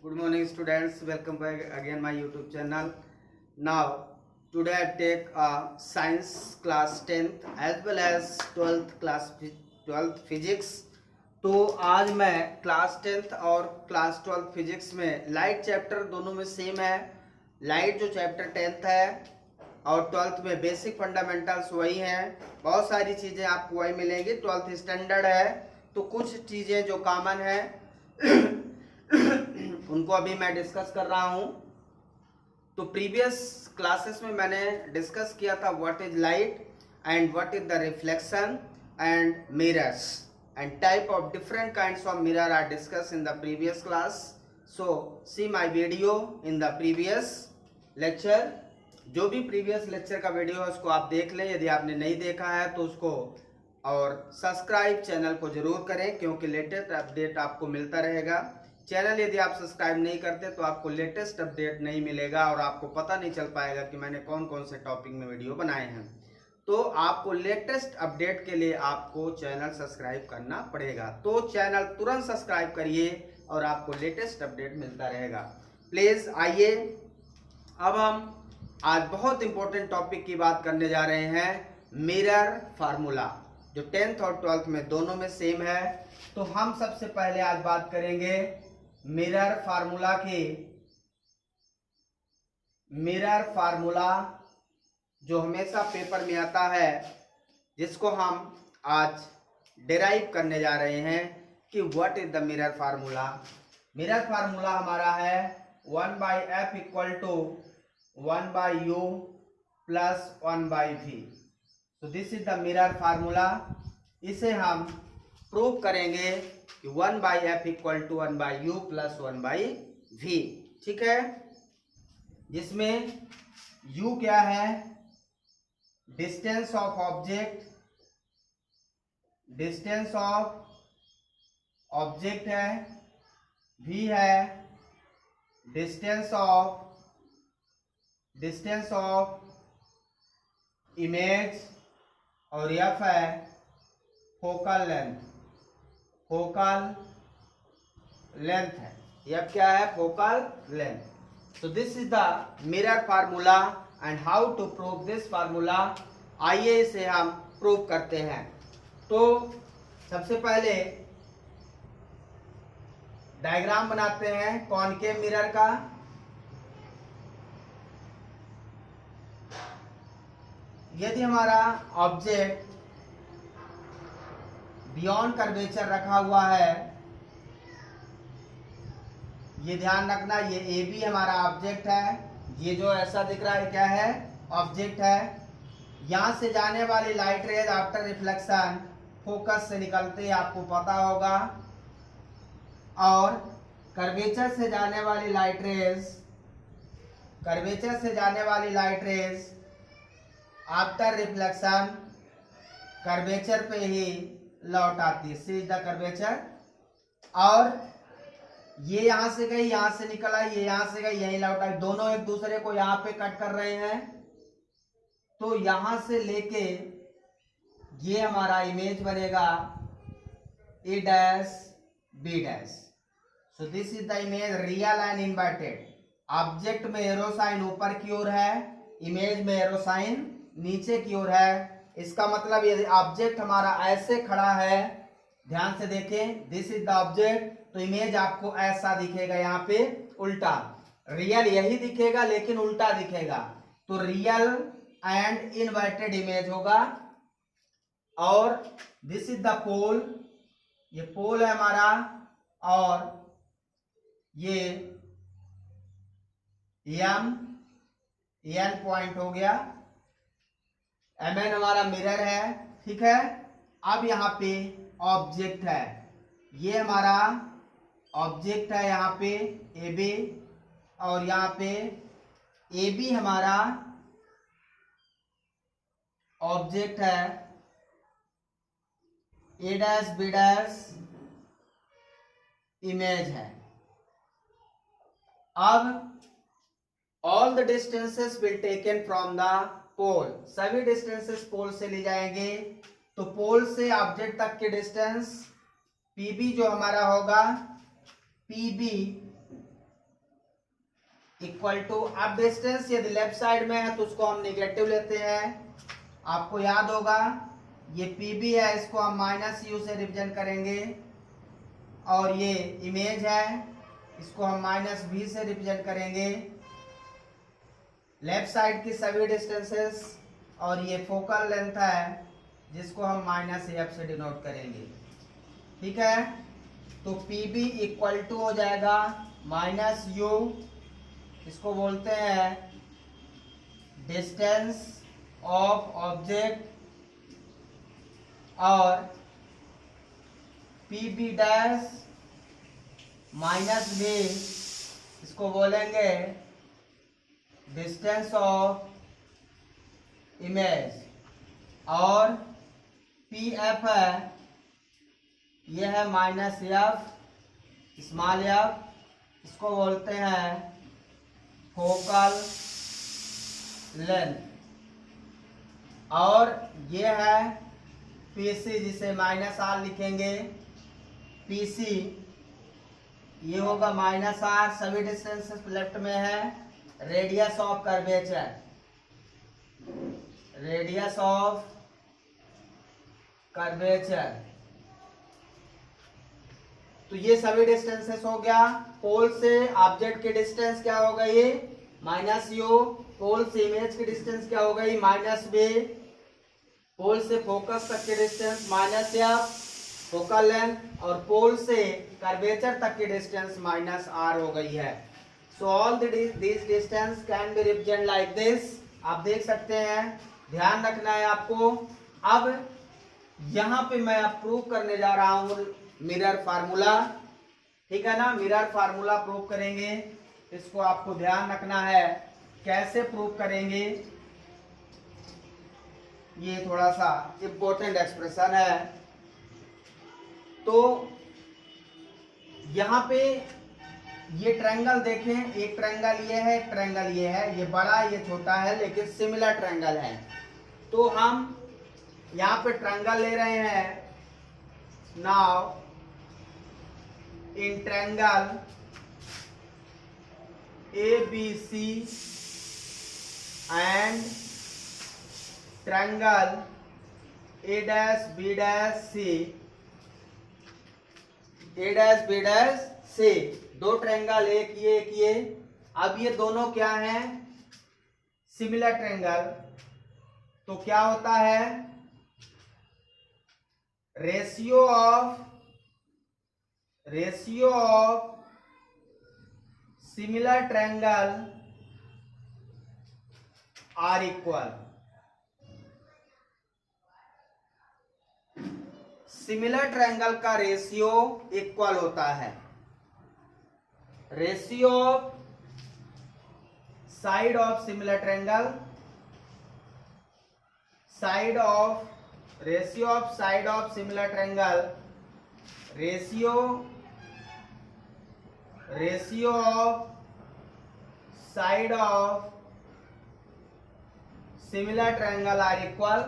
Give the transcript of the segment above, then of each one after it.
Good morning, students. Welcome back again my YouTube channel. Now, today I take science class 10th as well as 12th physics. तो आज मैं class 10th और class 12th physics में light chapter दोनों में same है. Light जो chapter 10th है और 12th में बेसिक फंडामेंटल्स वही हैं. बहुत सारी चीज़ें आपको वही मिलेंगी. 12th स्टैंडर्ड है तो कुछ चीज़ें जो कॉमन है उनको अभी मैं डिस्कस कर रहा हूं. तो प्रीवियस क्लासेस में मैंने डिस्कस किया था what is light and what is the reflection and mirrors and type of different kinds of mirror are discuss in the previous class. So see my video in the previous lecture. जो भी previous lecture का video है उसको आप देख लें. यदि आपने नहीं देखा है तो उसको और सब्सक्राइब चैनल को जरूर करें क्योंकि लेटेस्ट अपडेट आपको मिलता रहेगा. चैनल यदि आप सब्सक्राइब नहीं करते तो आपको लेटेस्ट अपडेट नहीं मिलेगा और आपको पता नहीं चल पाएगा कि मैंने कौन कौन से टॉपिक में वीडियो बनाए हैं. तो आपको लेटेस्ट अपडेट के लिए आपको चैनल सब्सक्राइब करना पड़ेगा. तो चैनल तुरंत सब्सक्राइब करिए और आपको लेटेस्ट अपडेट मिलता रहेगा. प्लीज आइए, अब हम आज बहुत इंपॉर्टेंट टॉपिक की बात करने जा रहे हैं. मिरर फार्मूला जो 10th और 12th में दोनों में सेम है. तो हम सबसे पहले आज बात करेंगे मिरर फार्मूला की. मिरर फार्मूला जो हमेशा पेपर में आता है जिसको हम आज डिराइव करने जा रहे हैं कि what is the mirror formula. Mirror formula हमारा है 1/f = 1/u + 1/v. तो this is the mirror formula. इसे हम प्रूव करेंगे कि 1/f = 1/u + 1/v. ठीक है, जिसमें u क्या है, distance of object. Distance of object है. v है डिस्टेंस ऑफ इमेज और f है फोकल लेंथ. फोकल लेंथ है. f क्या है, focal length. so this is the mirror formula and how to prove this formula. आइए इसे हम प्रूव करते हैं. तो सबसे पहले डायग्राम बनाते हैं कॉनकेव मिरर का. यदि हमारा ऑब्जेक्ट बियॉन्ड कर्वेचर रखा हुआ है, ये ध्यान रखना, ये ए बी हमारा ऑब्जेक्ट है. ये जो ऐसा दिख रहा है क्या है, ऑब्जेक्ट है. यहां से जाने वाली light rays after reflection focus से निकलते आपको पता होगा, और कर्वेचर से जाने वाली light rays after reflection curvature पे ही लौट आती है. सी इज द कर्वेचर. और ये यहां से गई, यहां से निकल आई, ये यहां से गई, यही लौट आई. दोनों एक दूसरे को यहां पे कट कर रहे हैं. तो यहां से लेके ये हमारा इमेज बनेगा A dash B dash. So this is the image real and inverted. Object में एरो साइन ऊपर की ओर है, इमेज में एरो साइन नीचे की ओर है. इसका मतलब यदि ऑब्जेक्ट हमारा ऐसे खड़ा है, ध्यान से देखें, दिस इज द ऑब्जेक्ट, तो इमेज आपको ऐसा दिखेगा, यहाँ पे उल्टा. रियल यही दिखेगा लेकिन उल्टा दिखेगा. तो रियल एंड इन्वर्टेड इमेज होगा. और दिस इज द पोल, ये पोल है हमारा, और ये एन पॉइंट हो गया. mn हमारा मिरर है. ठीक है, अब यहाँ पे ऑब्जेक्ट है, ये हमारा ऑब्जेक्ट है यहाँ पे ए बी, और यहाँ पे ए बी हमारा ऑब्जेक्ट है, A dash B dash image है. अब all the distances will taken from the pole. सभी डिस्टेंसेस पोल से ली जाएंगे. तो पोल से ऑब्जेक्ट तक के डिस्टेंस पीबी जो हमारा होगा, पीबी इक्वल टू, अब डिस्टेंस यदि लेफ्ट साइड में है तो उसको हम नेगेटिव लेते हैं। आपको याद होगा ये PB है, इसको हम माइनस यू से रिप्रेजेंट करेंगे, और ये इमेज है, इसको हम माइनस V से रिप्रेजेंट करेंगे। लेफ्ट साइड की सभी डिस्टेंसेस, और ये फोकल लेंथ है जिसको हम माइनस F से डिनोट करेंगे। ठीक है, तो PB इक्वल टू हो जाएगा माइनस यू, इसको बोलते हैं डिस्टेंस ऑफ ऑब्जेक्ट, और PB डैश माइनस B, इसको बोलेंगे डिस्टेंस ऑफ इमेज, और PF है, यह है माइनस F स्मॉल f, इसको बोलते हैं फोकल लेंथ, और ये है PC जिसे माइनस R लिखेंगे। PC ये होगा माइनस R, सभी डिस्टेंसेस लेफ्ट में है। Radius of curvature, radius of curvature, तो ये सभी डिस्टेंसेस हो गया। पोल से ऑब्जेक्ट की डिस्टेंस क्या हो गई माइनस यू, पोल से इमेज की डिस्टेंस क्या हो गई माइनस B, पोल से फोकस तक की distance minus F focal length, और पोल से कर्वेचर तक की डिस्टेंस माइनस R हो गई है। So all this distance can be represent like this. आप देख सकते हैं, ध्यान रखना है आपको। अब यहाँ पे मैं अब प्रूव करने जा रहा हूँ मिरर फार्मूला, ठीक है ना, मिरर फार्मूला प्रूव करेंगे। इसको आपको ध्यान रखना है कैसे प्रूव करेंगे, ये थोड़ा सा इंपॉर्टेंट एक्सप्रेशन है। तो यहाँ पे ये ट्रायंगल देखें, एक ट्रायंगल ये है, एक ट्रायंगल ये है, ये बड़ा ये छोटा है लेकिन सिमिलर ट्रायंगल है। तो हम यहाँ पे ट्रायंगल ले रहे हैं। Now in triangle ABC and triangle A', A', दो ट्रायंगल, एक ये। अब ये दोनों क्या हैं सिमिलर ट्रायंगल, तो क्या होता है ratio of similar triangle are equal, similar triangle का रेशियो इक्वल होता है ratio of side of similar triangle, ratio of side of similar triangle, ratio of side of similar triangle are equal.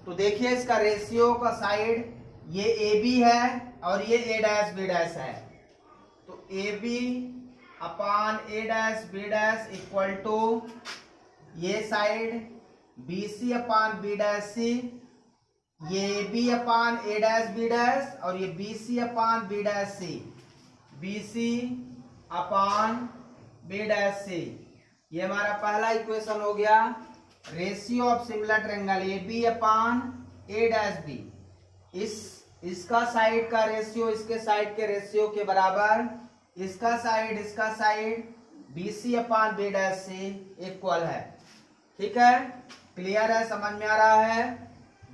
तो देखिए इसका रेशियो का side ये AB है और ये A', B' है, तो AB upon A', B' equal to ये साइड BC अपान B', ये AB अपान A', B' और ये BC upon B', BC upon B'। ये हमारा पहला इक्वेशन हो गया ratio of similar triangle AB upon A', B। इसका साइड का रेशियो इसके साइड के रेशियो के बराबर, इसका साइड BC अपान B' से इक्वल है। ठीक है, क्लियर है, समझ में आ रहा है।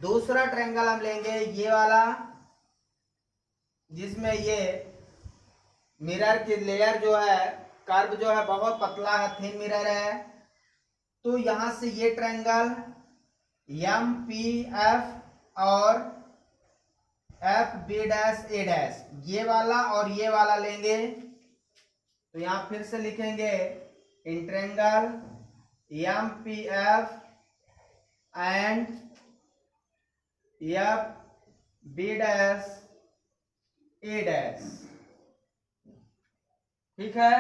दूसरा ट्रायंगल हम लेंगे ये वाला, जिसमें ये मिरर की लेयर जो है, कर्व जो है बहुत पतला है, थिन मिरर है। तो यहां से ये ट्रायंगल MPF और FB', ये वाला और ये वाला लेंगे। तो यहां फिर से लिखेंगे in triangle MPF and FB', A'। ठीक है,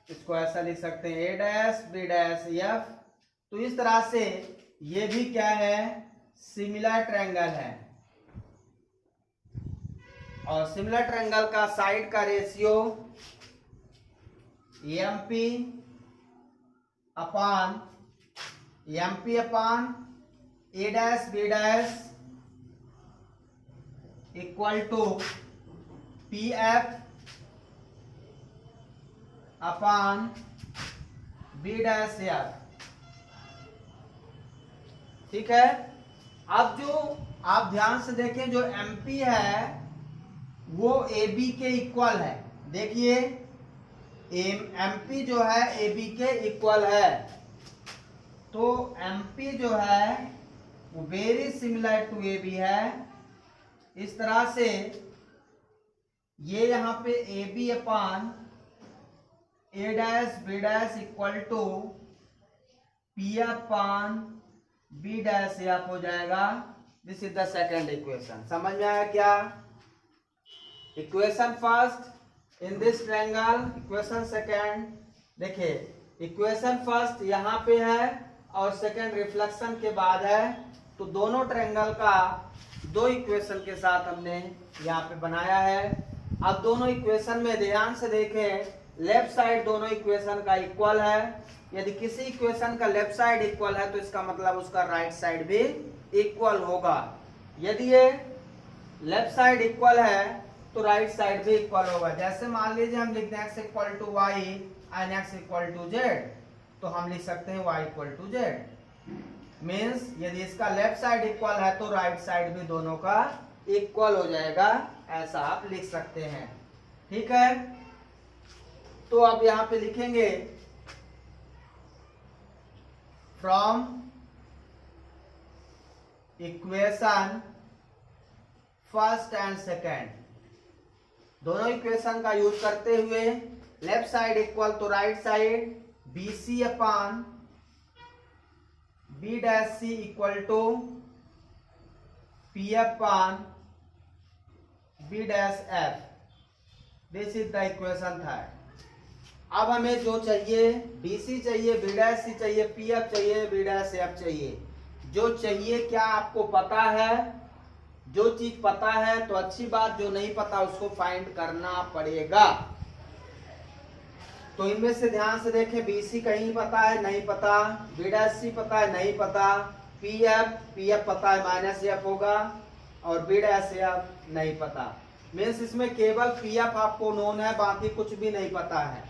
इसको ऐसा लिख सकते हैं ए डैश बी डैश एफ। तो इस तरह से ये भी क्या है, सिमिलर ट्रायंगल है। और सिमिलर ट्रायंगल का साइड का ratio MP upon A dash B dash equal to P F upon B dash F. ठीक है। अब जो आप ध्यान से देखें, जो एमपी है वो ए बी के इक्वल है। देखिए एमपी जो है ए बी के इक्वल है, तो एमपी जो है वो very similar to A B है। इस तरह से ये यहां पे A B upon A dash B dash equal to P upon B dash F हो जाएगा। This is the second equation. समझ में आया क्या? Equation first in this triangle, equation second. देखिए इक्वेशन फर्स्ट यहाँ पे है और सेकेंड रिफ्लेक्शन के बाद है, तो दोनों ट्रायंगल का दो इक्वेशन के साथ हमने यहाँ पे बनाया है। अब दोनों इक्वेशन में ध्यान से देखें, लेफ्ट साइड दोनों इक्वेशन का इक्वल है। यदि किसी इक्वेशन का लेफ्ट साइड इक्वल है तो इसका मतलब उसका राइट साइड भी इक्वल होगा। यदि ये लेफ्ट साइड इक्वल है तो राइट साइड भी इक्वल होगा। जैसे मान लीजिए हम लिखते हैं x equal to Y and x equal to Z, तो हम लिख सकते हैं y equal to Z. Means यदि इसका लेफ्ट साइड इक्वल है तो राइट साइड भी दोनों का इक्वल हो जाएगा, ऐसा आप लिख सकते हैं। ठीक है। तो अब यहां पे लिखेंगे from equation first and second, दोनों इक्वेशन का यूज करते हुए left side equal to right side B C upon B dash C equal to P upon B dash F. This is the equation third. अब हमें जो चाहिए, B C चाहिए, B dash सी चाहिए, पी एफ चाहिए, B dash F चाहिए। जो चाहिए क्या आपको पता है? जो चीज पता है तो अच्छी बात, जो नहीं पता उसको फाइंड करना पड़ेगा। तो इनमें से ध्यान से देखें, बी सी कहीं पता है, नहीं पता, बी डैश सी पता है, नहीं पता, पी एफ पता है, माइनस एफ होगा, और बी डैश एफ नहीं पता। मीन्स इसमें केवल पी एफ आपको नोन है, बाकी कुछ भी नहीं पता है।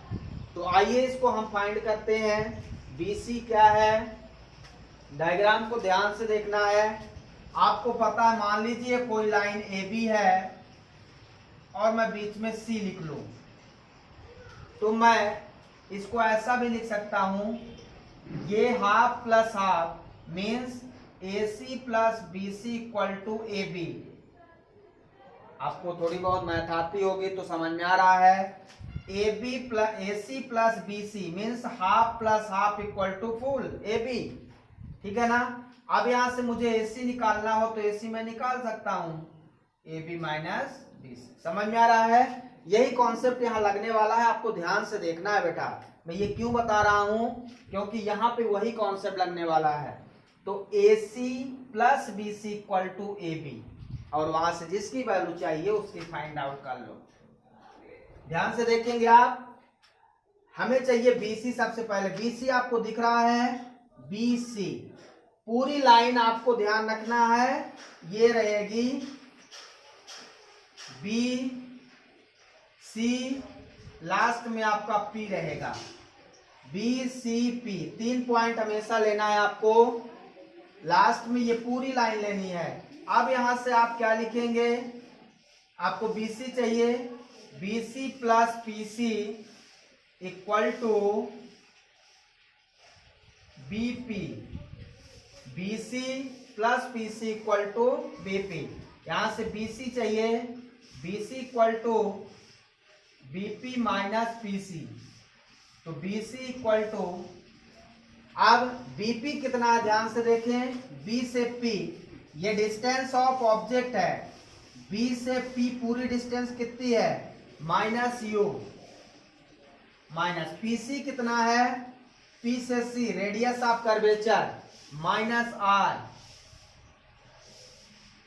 तो आइए इसको हम फाइंड करते हैं। बी सी क्या है, डायग्राम को ध्यान से देखना है। आपको पता है, मान लीजिए कोई लाइन ए बी है और मैं बीच में सी लिख लूं, तो मैं इसको ऐसा भी लिख सकता हूं, ये half plus half means A C plus B C equal to A B. आपको थोड़ी बहुत मैथ आती होगी तो समझ में आ रहा है। A B plus A C plus B C means half plus half equal to full A B. ठीक है ना। अब यहां से मुझे ए सी निकालना हो तो ए सी मैं निकाल सकता हूं, A B minus B C. समझ में आ रहा है? यही कॉन्सेप्ट यहाँ लगने वाला है, आपको ध्यान से देखना है बेटा। मैं ये क्यों बता रहा हूं, क्योंकि यहाँ पे वही कॉन्सेप्ट लगने वाला है। तो A C plus B C equal to A B, और वहां से जिसकी वैल्यू चाहिए उसकी फाइंड आउट कर लो। ध्यान से देखेंगे आप, हमें चाहिए बी सी। सबसे पहले बी सी आपको दिख रहा है, बी सी पूरी लाइन आपको ध्यान रखना है, ये रहेगी बी सी, लास्ट में आपका पी रहेगा, बी सी पी। 3 पॉइंट हमेशा लेना है आपको, लास्ट में ये पूरी लाइन लेनी है। अब यहां से आप क्या लिखेंगे, आपको बी सी चाहिए, B C plus P C equal to B P, B C plus P C equal to B P. यहां से बी सी चाहिए, B C equal to B P minus P C, तो B C equal to, अब B P कितना है ध्यान से देखें, बी से पी ये डिस्टेंस ऑफ ऑब्जेक्ट है, बी से पी पूरी डिस्टेंस कितनी है, माइनस यू, माइनस पीसी कितना है, पी से C radius of curvature minus R,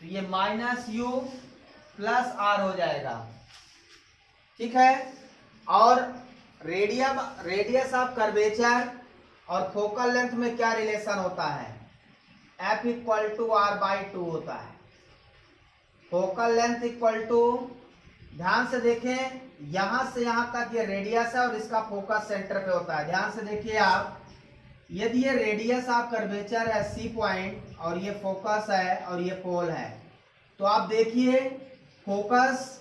तो ये माइनस यू प्लस आर हो जाएगा, ठीक है। और रेडियस ऑफ कर्वेचर और फोकल लेंथ में क्या रिलेशन होता है, F equal to R by two होता है। फोकल लेंथ इक्वल टू, ध्यान से देखें, यहां से यहां तक ये रेडियस है और इसका फोकस सेंटर पे होता है। ध्यान से देखिए आप, यदि ये रेडियस ऑफ कर्वेचर है सी पॉइंट और ये फोकस है और ये पोल है, तो आप देखिए फोकस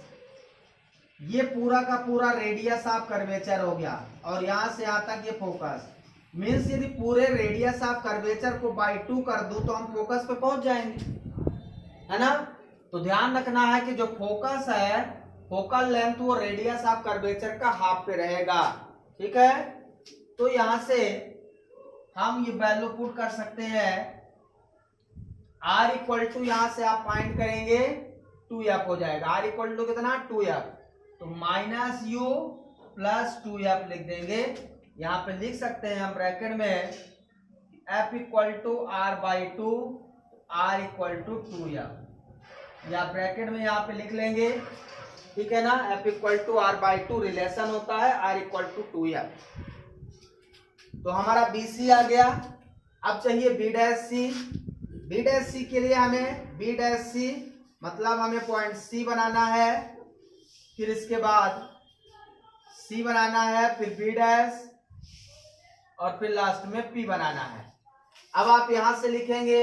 ये पूरा का पूरा रेडियस ऑफ कर्वेचर हो गया और यहां से यहां तक ये फोकस, मीन्स यदि पूरे रेडियस ऑफ कर्वेचर को बाई 2 कर दूं तो हम फोकस पे पहुंच जाएंगे, है ना। तो ध्यान रखना है कि जो फोकस है, फोकल लेंथ वो रेडियस ऑफ कर्वेचर का हाफ पे रहेगा, ठीक है। तो यहां से हम ये वैल्यू पुट कर सकते हैं, आर इक्वल टू, यहां से आप फाइंड करेंगे 2f हो जाएगा। आर इक्वल टू कितना, 2f, तो माइनस यू प्लस 2f लिख देंगे। यहां पे लिख सकते हैं हम ब्रैकेट में f equal to R by two, आर इक्वल टू 2f, या ब्रैकेट में यहाँ पे लिख लेंगे, ठीक है ना। f equal to R by two relation होता है r इक्वल टू 2f। तो हमारा BC आ गया। अब चाहिए B dash C। B dash C के लिए हमें B डैश C मतलब हमें पॉइंट C बनाना है, फिर इसके बाद C बनाना है, फिर B डैश और फिर लास्ट में P बनाना है। अब आप यहां से लिखेंगे,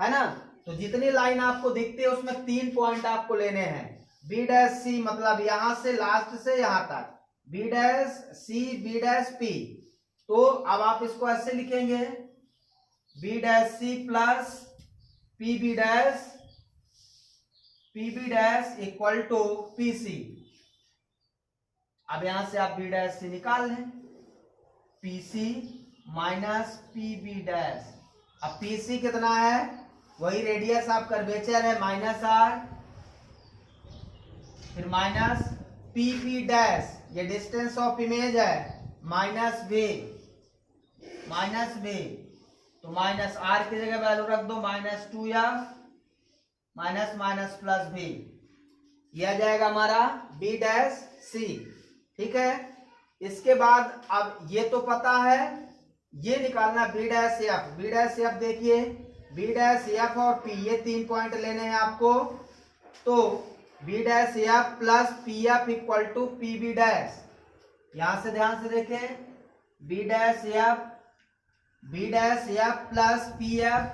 है ना। तो जितनी लाइन आपको दिखती है उसमें 3 पॉइंट आपको लेने हैं। B डैश C मतलब यहां से लास्ट से यहां तक, B dash C B dash P। तो अब आप इसको ऐसे लिखेंगे, B dash C plus PB dash equal to PC। अब यहां से आप B डैश C निकाल लें, PC माइनस PB डैश। अब PC कितना है, वही रेडियस ऑफ कर्वेचर है माइनस आर, फिर माइनस PB डैश, ये डिस्टेंस ऑफ इमेज है, माइनस V, तो माइनस आर की जगह वैल्यू रख दो minus 2f, minus minus plus V, यह आ जाएगा हमारा B डैश C, ठीक है। इसके बाद अब ये तो पता है, ये निकालना B डैश F। देखिए B डैश F और P, ये 3 पॉइंट लेने हैं आपको। तो B dash F plus PF equal to PB dash. यहां से ध्यान से देखें, B dash F plus PF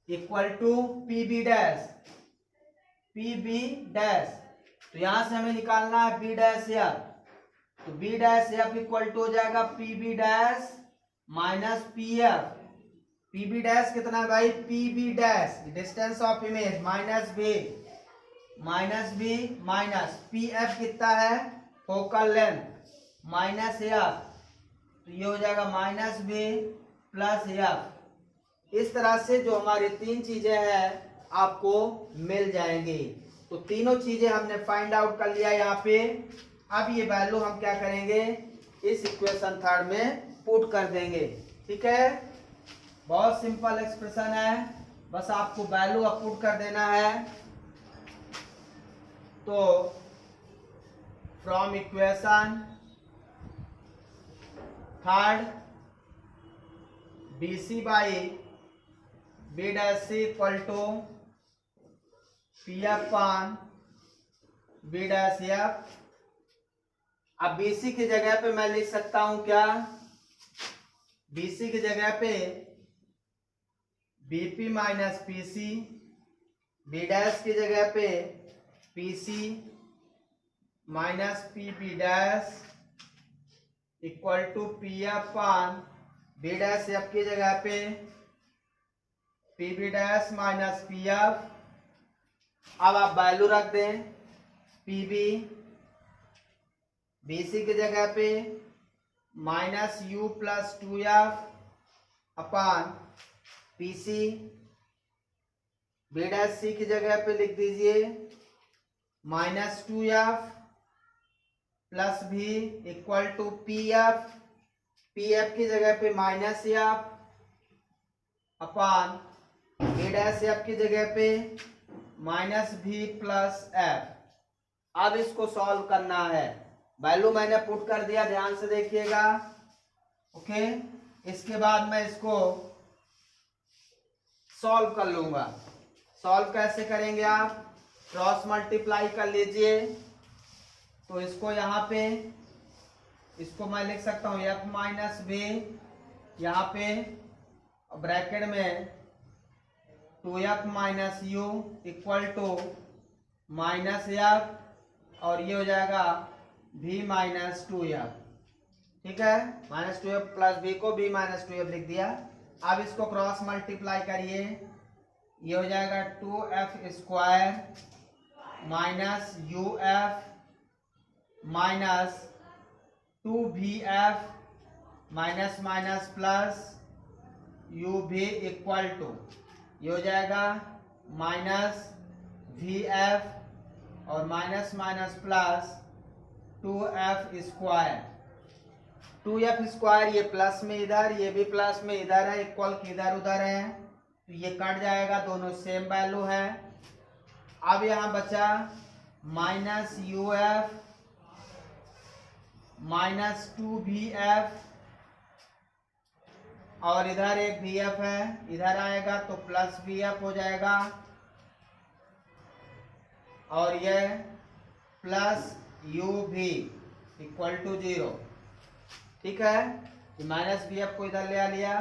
equal to PB dash. तो यहां से हमें निकालना है B डैश F, तो B dash F equal to हो जाएगा PB dash minus PF। PB dash कितना है भाई, PB dash distance of image minus V minus PF कितना है, फोकल लेंथ माइनस F, तो ये हो जाएगा माइनस V प्लस F। इस तरह से जो हमारी 3 चीजें हैं आपको मिल जाएंगी। तो तीनों चीजें हमने फाइंड आउट कर लिया यहाँ पे। अब ये वैल्यू हम क्या करेंगे, इस इक्वेशन 3 में पुट कर देंगे, ठीक है। बहुत सिंपल एक्सप्रेशन है, बस आपको वैल्यू अब पुट कर देना है। तो from equation 3 BC by B dash C equal to PF upon B dash F। अब BC की जगह पे मैं लिख सकता हूं क्या, BC की जगह पे BP minus PC, B dash की जगह पे PC minus PB dash equal to PF upon B dash F की जगह पे PB डैश माइनस PF। अब आप वैल्यू रख दें, PB BC की जगह पे minus U plus 2F upon PC, B dash C की जगह पे लिख दीजिए minus 2F plus V equal to P F, P F की जगह पे minus F upon A dash F की जगह पे माइनस भी प्लस एफ। अब इसको सॉल्व करना है, वैल्यू मैंने पुट कर दिया, ध्यान से देखिएगा। ओके, इसके बाद मैं इसको सॉल्व कर लूंगा। सॉल्व कैसे करेंगे आप, क्रॉस मल्टीप्लाई कर लीजिए। तो इसको यहाँ पे, इसको मैं लिख सकता हूँ एफ माइनस बी, यहाँ पे ब्रैकेट में 2f minus U equal to minus F, और ये हो जाएगा v माइनस 2f। ठीक है, माइनस 2f प्लस v को v माइनस 2f लिख दिया। अब इसको क्रॉस मल्टीप्लाई करिए, ये हो जाएगा 2f square minus uf minus 2vf minus minus plus uv equal to, ये हो जाएगा माइनस vf और minus minus plus 2f square. 2f square ये प्लस में इधर, ये भी प्लस में इधर है, इक्वल की इधर उधर है, तो ये कट जाएगा, दोनों सेम वैल्यू है। अब यहाँ बचा माइनस uf माइनस 2vf और इधर एक vf है, इधर आएगा तो प्लस vf हो जाएगा, और ये प्लस uv इक्वल टू 0। ठीक है, माइनस vf को इधर ले लिया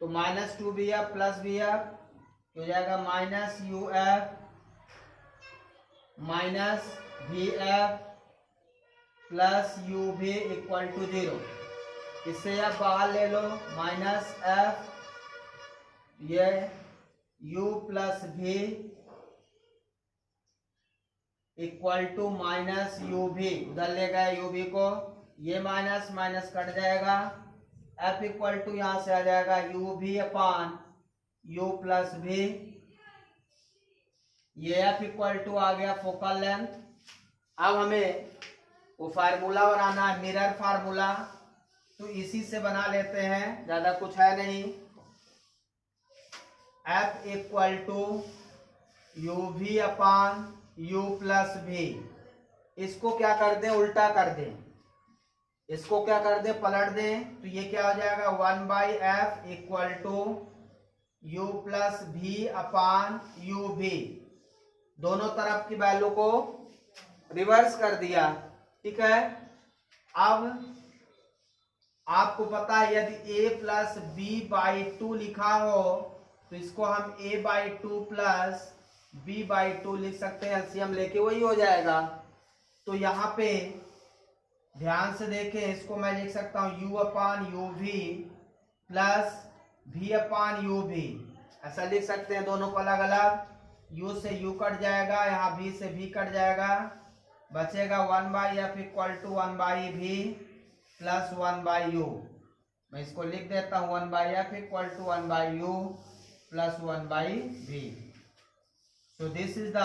तो माइनस 2vf प्लस vf हो जाएगा minus uf minus vf plus uv equal to 0। इससे आप बाहर ले लो, माइनस f, ये u plus v equal to minus uv, उधर ले गए uv को, ये माइनस माइनस कट जाएगा, f इक्वल टू यहाँ से आ जाएगा uv upon u plus v, ये f इक्वल टू आ गया फोकल लेंथ। अब हमें वो फार्मूला बनाना है, मिरर फार्मूला, तो इसी से बना लेते हैं, ज्यादा कुछ है नहीं। f equal to uv upon u plus v, इसको क्या कर दें, उल्टा कर दें, इसको क्या कर दें, पलट दें, तो ये क्या हो जाएगा 1/f equal to u plus v upon uv, दोनों तरफ की वैल्यू को रिवर्स कर दिया। ठीक है, अब आपको पता है यदि a प्लस b बाई 2 लिखा हो तो इसको हम a by 2 plus b by 2 लिख सकते हैं, एलसीएम लेके वही हो जाएगा। तो यहाँ पे ध्यान से देखें, इसको मैं लिख सकता हूँ u upon U V plus v upon U V, ऐसा लिख सकते हैं, दोनों को अलग अलग। u से u कट जाएगा, यहाँ v से v कट जाएगा, बचेगा 1/f equal to 1/v plus 1/u। मैं इसको लिख देता हूँ 1/f equal to 1/u plus 1/v। So this is the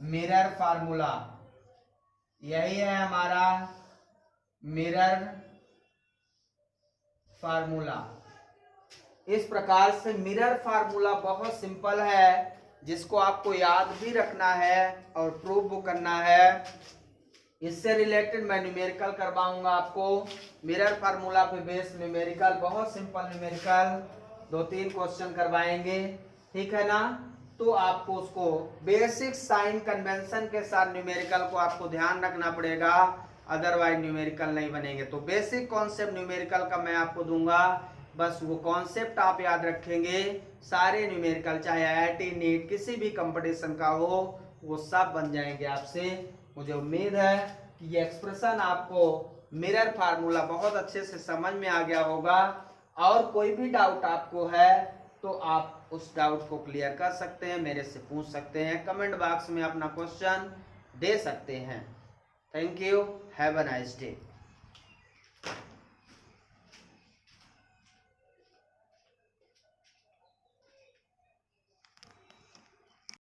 mirror formula, यही है हमारा मिरर फार्मूला। इस प्रकार से मिरर फार्मूला बहुत सिंपल है, जिसको आपको याद भी रखना है और प्रूव भी करना है। इससे रिलेटेड मैं न्यूमेरिकल करवाऊंगा आपको, मिरर फार्मूला पे बेस्ड न्यूमेरिकल, बहुत सिंपल न्यूमेरिकल 2-3 क्वेश्चन करवाएंगे। ठीक है ना, तो आपको उसको बेसिक साइन कन्वेंशन के साथ न्यूमेरिकल को आपको ध्यान रखना पड़ेगा, अदरवाइज न्यूमेरिकल नहीं बनेंगे। तो बेसिक कॉन्सेप्ट न्यूमेरिकल का मैं आपको दूंगा, बस वो कॉन्सेप्ट आप याद रखेंगे, सारे न्यूमेरिकल चाहे आईआईटी नीट किसी भी कंपटीशन का हो वो सब बन जाएंगे आपसे। मुझे उम्मीद है कि ये एक्सप्रेशन आपको मिरर फार्मूला बहुत अच्छे से समझ में आ गया होगा, और कोई भी डाउट आपको है तो आप उस डाउट को क्लियर कर सकते हैं, मेरे से पूछ सकते हैं, कमेंट बॉक्स में अपना क्वेश्चन दे सकते हैं। Thank you, have a nice day.